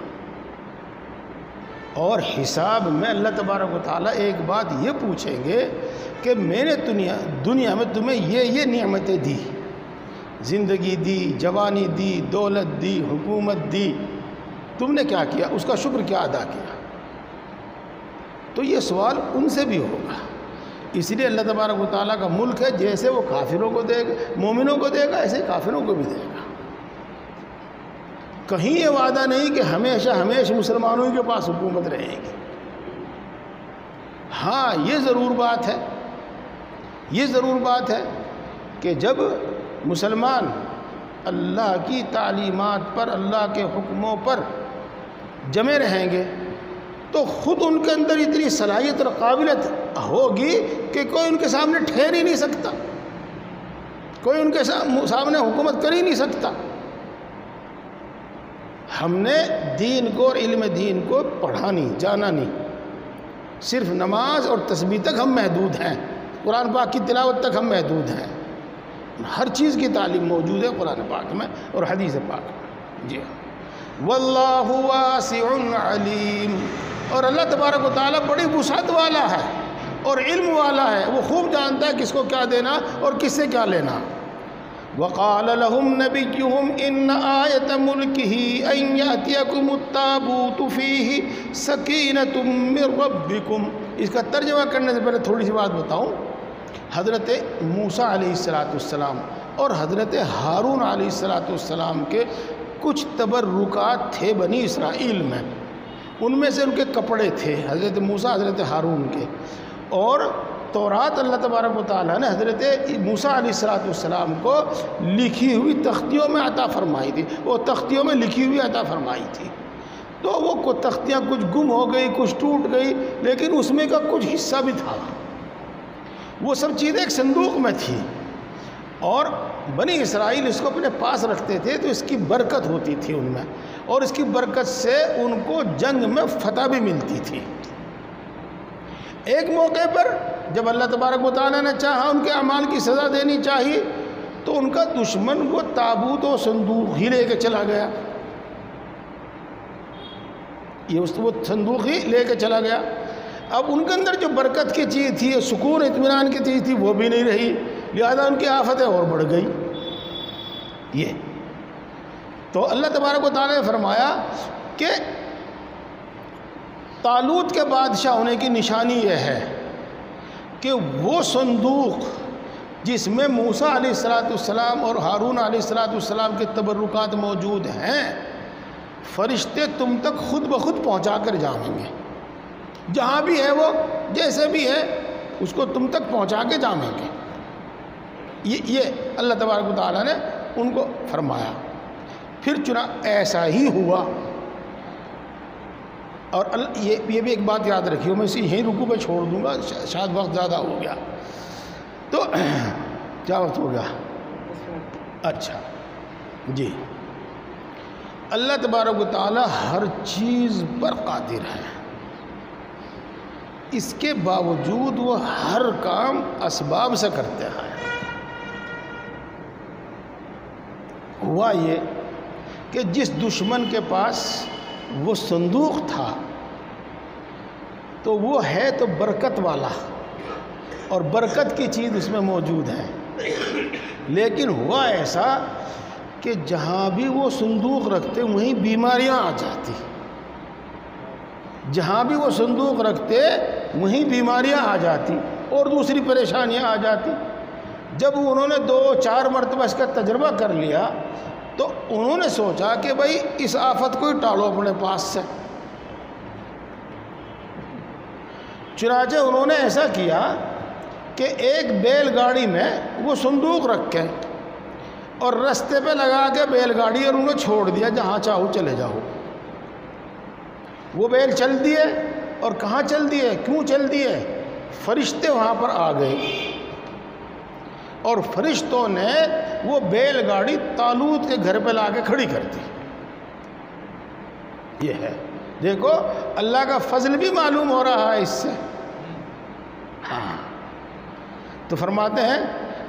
اور حساب میں اللہ تبارک و تعالیٰ ایک بات یہ پوچھیں گے کہ میں نے دنیا میں تمہیں یہ نعمتیں دی، زندگی دی، جوانی دی، دولت دی، حکومت دی، تم نے کیا کیا، اس کا شکر کیا ادا کیا؟ تو یہ سوال ان سے بھی ہوگا۔ اس لیے اللہ تبارک و تعالیٰ کا ملک ہے، جیسے وہ کافروں کو دے گا، مومنوں کو دے گا، ایسے کافروں کو بھی دے گا۔ کہیں یہ وعدہ نہیں کہ ہمیشہ مسلمانوں کے پاس حکومت رہے گی۔ ہاں، یہ ضرور بات ہے کہ جب مسلمان اللہ کی تعلیمات پر، اللہ کے حکموں پر جمے رہیں گے تو خود ان کے اندر اتنی صلاحیت اور قابلیت ہوگی کہ کوئی ان کے سامنے ٹھہر ہی نہیں سکتا، کوئی ان کے سامنے حکومت کر ہی نہیں سکتا۔ ہم نے دین کو اور علم دین کو پڑھا نہیں، جانا نہیں، صرف نماز اور تسبیح تک ہم محدود ہیں، قرآن پاک کی تلاوت تک ہم محدود ہیں۔ ہر چیز کی تعلیم موجود ہے قرآن پاک میں اور حدیث پاک میں۔ جی واللہ واسع علیم، اور اللہ تبارک و تعالیٰ بڑی وسعت والا ہے اور علم والا ہے، وہ خوب جانتا ہے کس کو کیا دینا اور کس سے کیا لینا۔ وقال لهم نبيهم ان آیۃ ملکہ ان یأتیکم التابوت فیہ سکینۃ من ربکم۔ اس کا ترجمہ کرنے سے پہلے تھوڑی سی بات بتاؤں۔ حضرت موسیٰ علیہ السلام اور حضرت ہارون علیہ السلام کے کچھ تبرکات تھے بنی اسرائیل میں، ان میں سے ان کے کپڑے تھے حضرت موسیٰ حضرت ہارون کے، اور تورات اللہ تبارک و تعالیٰ نے حضرت موسیٰ علیہ السلام کو لکھی ہوئی تختیوں میں عطا فرمائی تھی، وہ تختیوں میں لکھی ہوئی عطا فرمائی تھی۔ تو وہ تختیاں کچھ گم ہو گئی، کچھ ٹوٹ گئی، لیکن اس میں کا کچھ حصہ بھی تھا، وہ سب چیزیں ایک صندوق میں تھی، اور بنی اسرائیل اس کو اپنے پاس رکھتے تھے تو اس کی برکت ہوتی تھی ان میں، اور اس کی برکت سے ان کو جنگ میں فتح بھی ملتی تھی۔ ایک موقع پر جب اللہ تبارک و تعالیٰ نے چاہا ان کے اعمال کی سزا دینی چاہیے تو ان کا دشمن وہ تابوت و صندوق ہی لے کے چلا گیا، وہ صندوق ہی لے کے چلا گیا۔ اب ان کے اندر جو برکت کی چیز تھی، سکون اطمینان کی چیز تھی، وہ بھی نہیں رہی، لہذا ان کی آفتیں اور بڑھ گئی۔ یہ تو اللہ تبارک و تعالیٰ نے فرمایا کہ طالوت کے بادشاہ ہونے کی نشانی یہ ہے کہ وہ صندوق جس میں موسیٰ علیہ السلام اور ہارون علیہ السلام کے تبرکات موجود ہیں، فرشتے تم تک خود بخود پہنچا کر جائیں گے، جہاں بھی ہے وہ جیسے بھی ہے اس کو تم تک پہنچا کے جائیں گے۔ یہ اللہ تبارک و تعالیٰ نے ان کو فرمایا۔ پھر ایسا ہی ہوا۔ اور یہ بھی ایک بات یاد رکھیے، میں اسے یہیں رکوع پہ چھوڑ دوں گا، شاید وقت زیادہ ہو گیا تو کیا وقت ہو گیا؟ اچھا جی، اللہ تبارک و تعالیٰ ہر چیز پر قادر ہے، اس کے باوجود وہ ہر کام اسباب سے کرتے ہیں۔ ہوا یہ کہ جس دشمن کے پاس وہ صندوق تھا تو وہ ہے تو برکت والا اور برکت کی چیز اس میں موجود ہے، لیکن ہوا ایسا کہ جہاں بھی وہ صندوق رکھتے وہیں بیماریاں آ جاتی، جہاں بھی وہ صندوق رکھتے وہیں بیماریاں آ جاتی اور دوسری پریشانیاں آ جاتی۔ جب انہوں نے 2-4 مرتبہ اس کا تجربہ کر لیا تو انہوں نے سوچا کہ بھائی اس آفت کو ہی ٹالو اپنے پاس سے۔ چنانچہ انہوں نے ایسا کیا کہ ایک بیل گاڑی میں وہ صندوق رکھے اور رستے پہ لگا کے بیل گاڑی اور انہوں نے چھوڑ دیا، جہاں چاہو چلے جاؤ۔ وہ بیل چل دیے، اور کہاں چل دیے، کیوں چل دیے؟ فرشتے وہاں پر آ گئے اور فرشتوں نے وہ بیل گاڑی طالوت کے گھر پہ لا کے کھڑی کر دی۔ یہ ہے، دیکھو اللہ کا فضل بھی معلوم ہو رہا ہے اس سے۔ ہاں تو فرماتے ہیں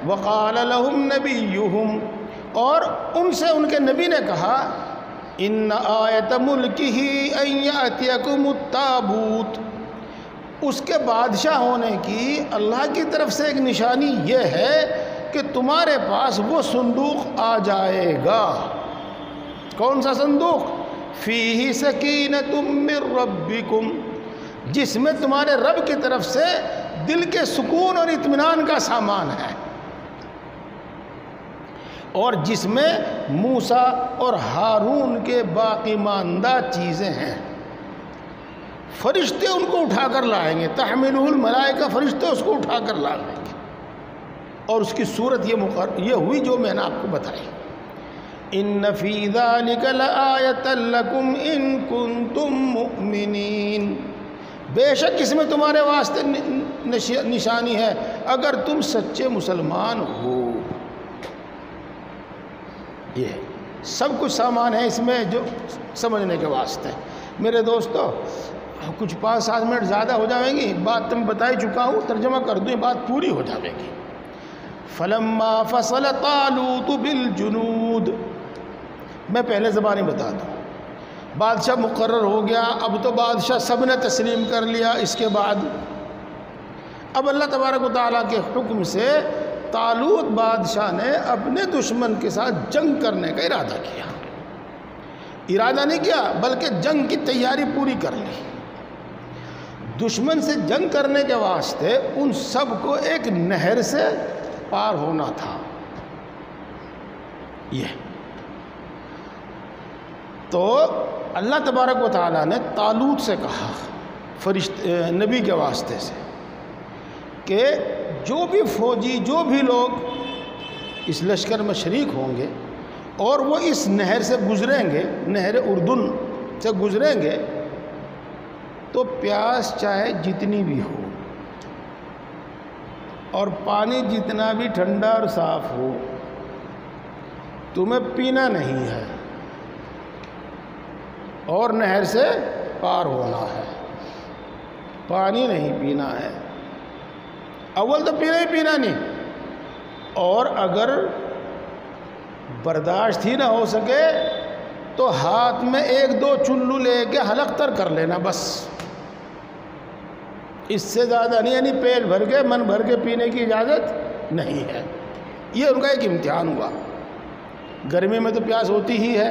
وقال لهم نبیہم، اور ان سے ان کے نبی نے کہا ان آیت ملکہ ان یأتیکم التابوت، اس کے بادشاہ ہونے کی اللہ کی طرف سے ایک نشانی یہ ہے کہ تمہارے پاس وہ صندوق آ جائے گا۔ کون سا صندوق؟ فیہ سکینۃ من ربکم، جس میں تمہارے رب کی طرف سے دل کے سکون اور اطمینان کا سامان ہے، اور جس میں موسیٰ اور ہارون کے باقی ماندہ چیزیں ہیں۔ فرشتے ان کو اٹھا کر لائیں گے، تحملہ الملائکہ، فرشتے اس کو اٹھا کر لائیں گے، اور اس کی صورت یہ ہوئی جو میں نے آپ کو بتائی۔ ان فی ذلک لآیۃ لکم ان کنتم مؤمنین، بے شک اس میں تمہارے واسطے نشانی ہے اگر تم سچے مسلمان ہو۔ یہ سب کچھ سامان ہے اس میں جو سمجھنے کے واسطے۔ میرے دوستو کچھ 5-7 منٹ زیادہ ہو جائیں گی، بات تم بتا ہی چکا ہوں، ترجمہ کر دوں، بات پوری ہو جائے گی۔ فلما فصل طالوت بالجنود، میں پہلے زبانی بتا دوں، بادشاہ مقرر ہو گیا، اب تو بادشاہ سب نے تسلیم کر لیا۔ اس کے بعد اب اللہ تبارک و تعالیٰ کے حکم سے طالوت بادشاہ نے اپنے دشمن کے ساتھ جنگ کرنے کا ارادہ کیا۔ ارادہ نہیں کیا بلکہ جنگ کی تیاری پوری کر لی۔ دشمن سے جنگ کرنے کے واسطے ان سب کو ایک نہر سے پار ہونا تھا۔ یہ تو اللہ تبارک و تعالیٰ نے طالوت سے کہا نبی کے واسطے سے کہ جو بھی فوجی، جو بھی لوگ اس لشکر میں شریک ہوں گے اور وہ اس نہر سے گزریں گے، نہر اردن سے گزریں گے، تو پیاس چاہے جتنی بھی ہو اور پانی جتنا بھی ٹھنڈا اور صاف ہو، تمہیں پینا نہیں ہے اور نہر سے پار ہونا ہے، پانی نہیں پینا ہے۔ اول تو پینا ہی پینا نہیں، اور اگر برداشت ہی نہ ہو سکے تو ہاتھ میں 1-2 چلو لے کے حلق تر کر لینا، بس اس سے زیادہ نہیں، یعنی پیٹ بھر کے، من بھر کے پینے کی اجازت نہیں ہے۔ یہ ان کا ایک امتحان ہوا۔ گرمی میں تو پیاس ہوتی ہی ہے،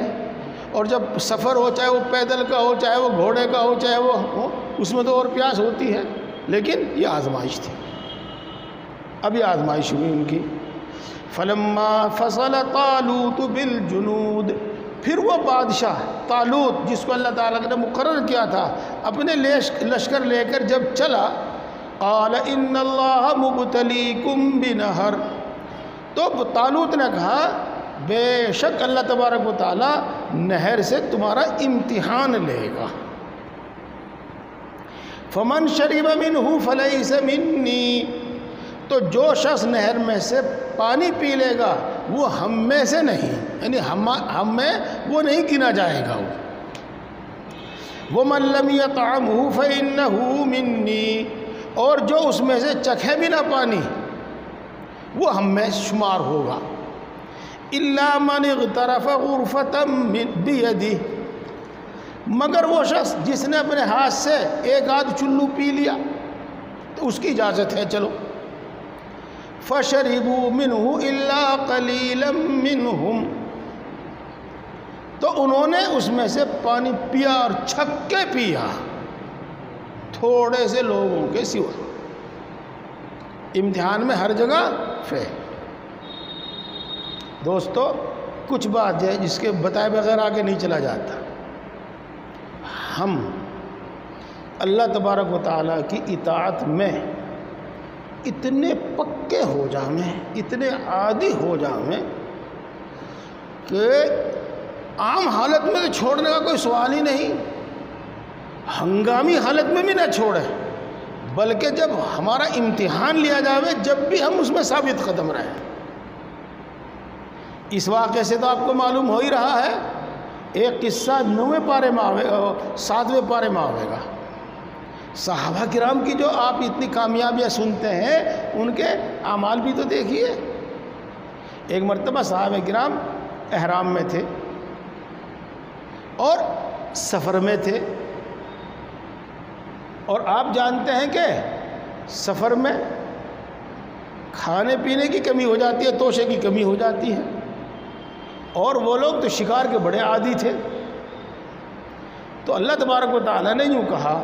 اور جب سفر ہو، چاہے وہ پیدل کا ہو، چاہے وہ گھوڑے کا ہو، چاہے وہ ہو، اس میں تو اور پیاس ہوتی ہے۔ لیکن یہ آزمائش تھی، اب یہ آزمائش ہوئی ان کی۔ فلما فصل طالوت بالجنود، پھر وہ بادشاہ طالوت جس کو اللہ تعالیٰ نے مقرر کیا تھا اپنے لشکر لے کر جب چلا، قال ان اللہ مبتلیکم بنہر، تو طالوت نے کہا بے شک اللہ تبارک و تعالیٰ نہر سے تمہارا امتحان لے گا۔ فمن شرب منہ فلیس منی، تو جو شخص نہر میں سے پانی پی لے گا وہ ہم میں سے نہیں، یعنی ہم میں وہ نہیں گنا جائے گا۔ ومن لم یطعمہ فإنہ منی، اور جو اس میں سے چکھے بھی نہ پانی وہ ہم میں شمار ہوگا۔ الا من اغترف غرفۃ بیدہ، مگر وہ شخص جس نے اپنے ہاتھ سے ایک آدھ چلو پی لیا تو اس کی اجازت ہے، چلو۔ فشربوا منہ الا قلیلا منہم، تو انہوں نے اس میں سے پانی پیا اور چھک کے پیا، تھوڑے سے لوگوں کے سوا۔ امتحان میں ہر جگہ فیل۔ دوستو کچھ بات ہے جس کے بتائے بغیر آگے نہیں چلا جاتا۔ ہم اللہ تبارک و تعالیٰ کی اطاعت میں اتنے پکے ہو جائیں، اتنے عادی ہو جائیں کہ عام حالت میں تو چھوڑنے کا کوئی سوال ہی نہیں، ہنگامی حالت میں بھی نہ چھوڑیں، بلکہ جب ہمارا امتحان لیا جاوے جب بھی ہم اس میں ثابت قدم رہیں۔ اس واقعے سے تو آپ کو معلوم ہو ہی رہا ہے، ایک قصہ 9ویں پارے میں 7ویں پارے میں آئے گا۔ صحابہ کرام کی جو آپ اتنی کامیابیاں سنتے ہیں ان کے اعمال بھی تو دیکھیے۔ ایک مرتبہ صحابہ کرام احرام میں تھے اور سفر میں تھے، اور آپ جانتے ہیں کہ سفر میں کھانے پینے کی کمی ہو جاتی ہے، توشے کی کمی ہو جاتی ہے، اور وہ لوگ تو شکار کے بڑے عادی تھے۔ تو اللہ تبارک و تعالیٰ نے یوں کہا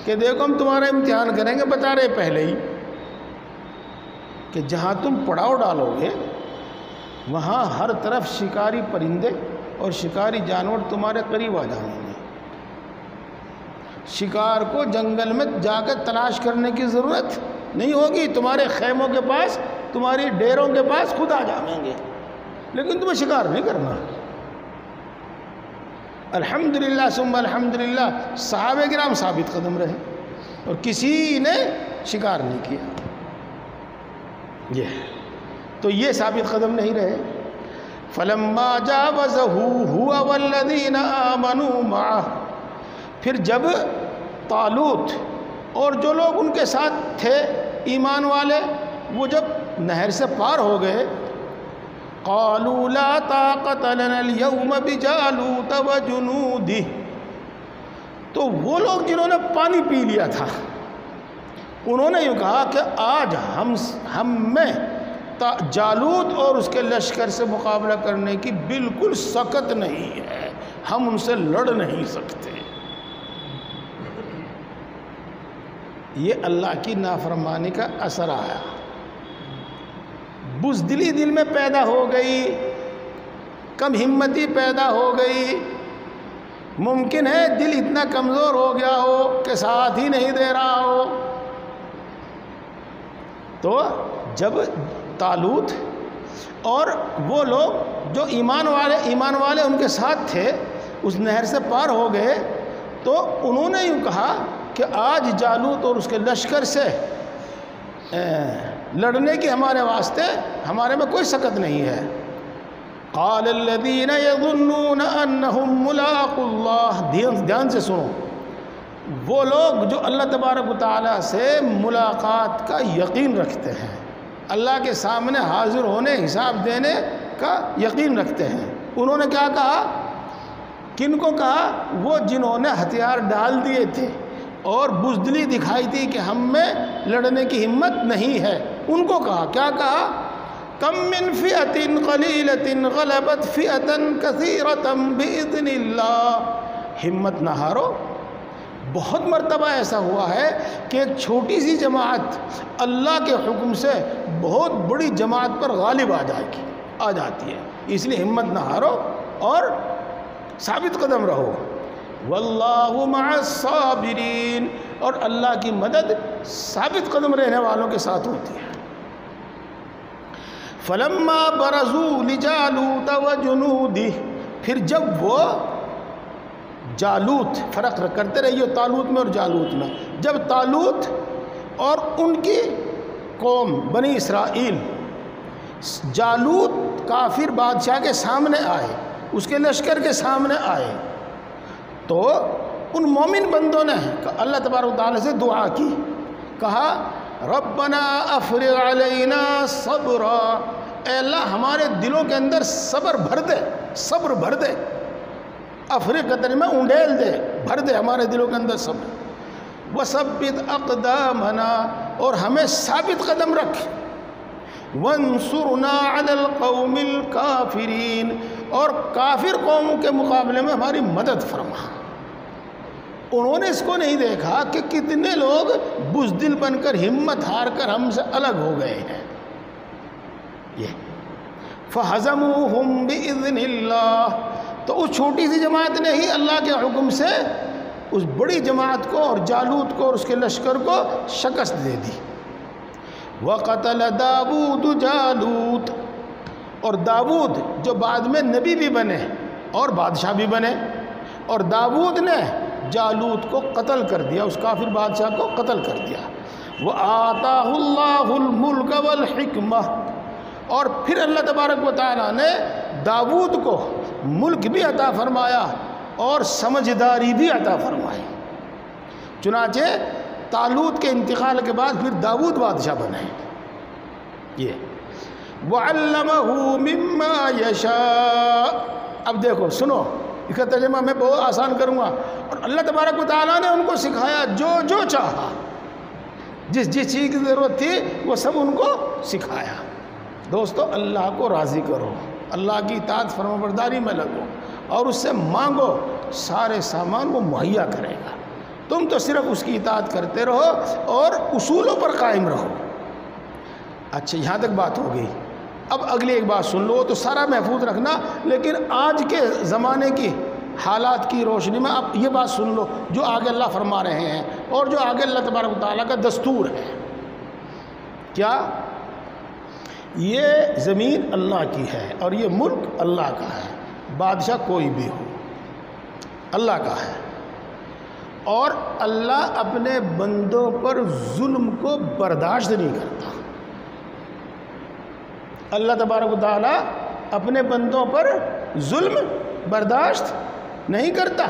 کہ دیکھو ہم تمہارا امتحان کریں گے، بتا رہے پہلے ہی کہ جہاں تم پڑاؤ ڈالو گے وہاں ہر طرف شکاری پرندے اور شکاری جانور تمہارے قریب آ جائیں گے۔ شکار کو جنگل میں جا کر تلاش کرنے کی ضرورت نہیں ہوگی، تمہارے خیموں کے پاس، تمہاری ڈیروں کے پاس خود آ جائیں گے، لیکن تمہیں شکار نہیں کرنا۔ الحمدللہ ثم الحمدللہ صحابہ کرام ثابت قدم رہے اور کسی نے شکار نہیں کیا۔ تو یہ ثابت قدم نہیں رہے۔ فلما جاوزہ ہوا والذین آمنوا معہ، پھر جب طالوت اور جو لوگ ان کے ساتھ تھے ایمان والے وہ جب نہر سے پار ہو گئے، قالوا لا طاقت لنا اليوم بجالوت وجنودہ، تو وہ لوگ جنہوں نے پانی پی لیا تھا انہوں نے یہ کہا کہ آج ہم میں جالوت اور اس کے لشکر سے مقابلہ کرنے کی بالکل سکت نہیں ہے، ہم ان سے لڑ نہیں سکتے۔ یہ اللہ کی نافرمانی کا اثر آیا، بزدلی دل میں پیدا ہو گئی، کم ہمتی پیدا ہو گئی۔ ممکن ہے دل اتنا کمزور ہو گیا ہو کہ ساتھ ہی نہیں دے رہا ہو۔ تو جب طالوت اور وہ لوگ جو ایمان والے ان کے ساتھ تھے اس نہر سے پار ہو گئے، تو انہوں نے یوں کہا کہ آج جالوت اور اس کے لشکر سے لڑنے کی ہمارے میں کوئی سکت نہیں ہے۔ قال الذین یظنون انہم ملاقو اللہ، دھیان سے سنو، وہ لوگ جو اللہ تبارک و تعالیٰ سے ملاقات کا یقین رکھتے ہیں، اللہ کے سامنے حاضر ہونے، حساب دینے کا یقین رکھتے ہیں، انہوں نے کیا کہا؟ کن کو کہا؟ وہ جنہوں نے ہتھیار ڈال دیے تھے اور بزدلی دکھائی تھی کہ ہم میں لڑنے کی ہمت نہیں ہے، ان کو کہا۔ کیا کہا؟ کم من فئۃ قلیلۃ غلبت فئۃ کثیرۃ باذن اللہ، ہمت نہ ہارو، بہت مرتبہ ایسا ہوا ہے کہ ایک چھوٹی سی جماعت اللہ کے حکم سے بہت بڑی جماعت پر غالب آ جاتی ہے، اس لیے ہمت نہ ہارو اور ثابت قدم رہو۔ واللہ مع الصابرین، اور اللہ کی مدد ثابت قدم رہنے والوں کے ساتھ ہوتی ہے۔ فلما برزوا لجالوت وجنودہ، پھر جب وہ جالوت، فرق کرتے رہیے طالوت میں اور جالوت میں، جب طالوت اور ان کی قوم بنی اسرائیل جالوت کافر بادشاہ کے سامنے آئے، اس کے لشکر کے سامنے آئے، تو ان مومن بندوں نے اللہ تبارک و تعالیٰ سے دعا کی، کہا ربنا افرغ علینا صبرا، اے اللہ ہمارے دلوں کے اندر صبر بھر دے، صبر بھر دے، افرغ کا ترجمہ انڈیل دے، بھر دے ہمارے دلوں کے اندر صبر، وثبت اقدامنا، اور ہمیں ثابت قدم رکھ، وانصرنا علی القوم الکافرین، اور کافر قوموں کے مقابلے میں ہماری مدد فرما۔ انہوں نے اس کو نہیں دیکھا کہ کتنے لوگ بزدل بن کر ہمت ہار کر ہم سے الگ ہو گئے ہیں، یہ فَهَزَمُوهُمْ بِإِذْنِ اللَّهِ، تو اس چھوٹی سی جماعت نے ہی اللہ کے حکم سے اس بڑی جماعت کو اور جالوت کو اور اس کے لشکر کو شکست دے دی۔ وَقَتَلَ دَاوُودُ جَالُوتَ، اور داود جو بعد میں نبی بھی بنے اور بادشاہ بھی بنے، اور داود نے جالوت کو قتل کر دیا، اس کافر بادشاہ کو قتل کر دیا۔ وَآتَاهُ اللَّهُ الْمُلْكَ وَالْحِكْمَةَ، اور پھر اللہ تبارک و تعالیٰ نے داود کو ملک بھی عطا فرمایا اور سمجھداری بھی عطا فرمائی۔ چنانچہ طالوت کے انتقال کے بعد پھر داود بادشاہ بنے۔ یہ وَعَلَّمَهُ مِمَّا يَشَاءُ، اب دیکھو سنو، اس کا ترجمہ میں بہت آسان کروں گا، اور اللہ تبارک و تعالیٰ نے ان کو سکھایا جو جو چاہا، جس جس چیز کی ضرورت تھی وہ سب ان کو سکھایا۔ دوستو اللہ کو راضی کرو، اللہ کی اطاعت فرما برداری میں لگو اور اس سے مانگو، سارے سامان وہ مہیا کرے گا، تم تو صرف اس کی اطاعت کرتے رہو اور اصولوں پر قائم رہو۔ اچھا یہاں تک بات ہو گئی، اب اگلی ایک بات سن لو، تو سارا محفوظ رکھنا، لیکن آج کے زمانے کی حالات کی روشنی میں اب یہ بات سن لو جو آگے اللہ فرما رہے ہیں اور جو آگے اللہ تبارک و تعالیٰ کا دستور ہے۔ کیا؟ یہ زمین اللہ کی ہے اور یہ ملک اللہ کا ہے، بادشاہ کوئی بھی ہو اللہ کا ہے، اور اللہ اپنے بندوں پر ظلم کو برداشت نہیں کرتا۔ اللہ تبارک و تعالیٰ اپنے بندوں پر ظلم برداشت نہیں کرتا،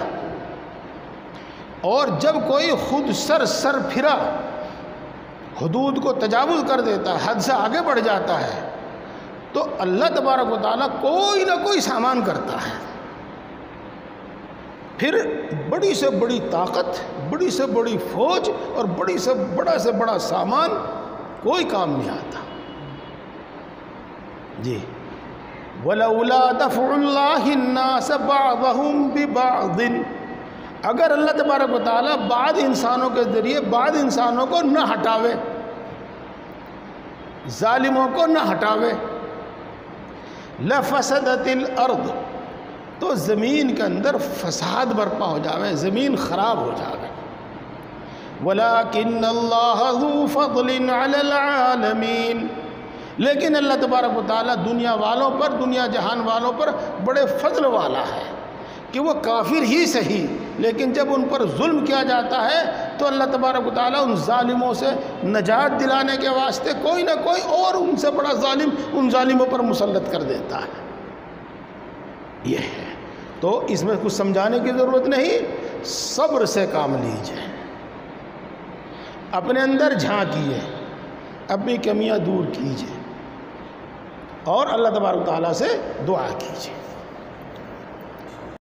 اور جب کوئی خود سر پھرا حدود کو تجاوز کر دیتا ہے، حد سے آگے بڑھ جاتا ہے، تو اللہ تبارک و تعالیٰ کوئی نہ کوئی سامان کرتا ہے، پھر بڑی سے بڑی طاقت، بڑی سے بڑی فوج اور بڑی سے بڑا سامان کوئی کام نہیں آتا۔ جی وَلَوْلَا دَفْعُ اللَّهِ النَّاسَ بَعْضَهُمْ بِبَعْضٍ، اگر اللہ تبارک و تعالیٰ بعض انسانوں کے ذریعے بعض انسانوں کو نہ ہٹاوے، ظالموں کو نہ ہٹاوے، لَفَسَدَتِ الْأَرْضِ، تو زمین کے اندر فساد برپا ہو جاوے، زمین خراب ہو جاوے۔ وَلَكِنَّ اللَّهَ ذُو فَضْلٍ عَلَى الْعَالَمِينَ، لیکن اللہ تبارک و تعالیٰ دنیا والوں پر، دنیا جہان والوں پر بڑے فضل والا ہے کہ وہ کافر ہی صحیح، لیکن جب ان پر ظلم کیا جاتا ہے تو اللہ تبارک و تعالیٰ ان ظالموں سے نجات دلانے کے واسطے کوئی نہ کوئی اور ان سے بڑا ظالم ان ظالموں پر مسلط کر دیتا ہے۔ یہ ہے، تو اس میں کچھ سمجھانے کی ضرورت نہیں، صبر سے کام لیجیے، اپنے اندر جھانکیے، اپنی کمیاں دور کیجیے اور اللہ تبارک و تعالیٰ سے دعا کیجیے۔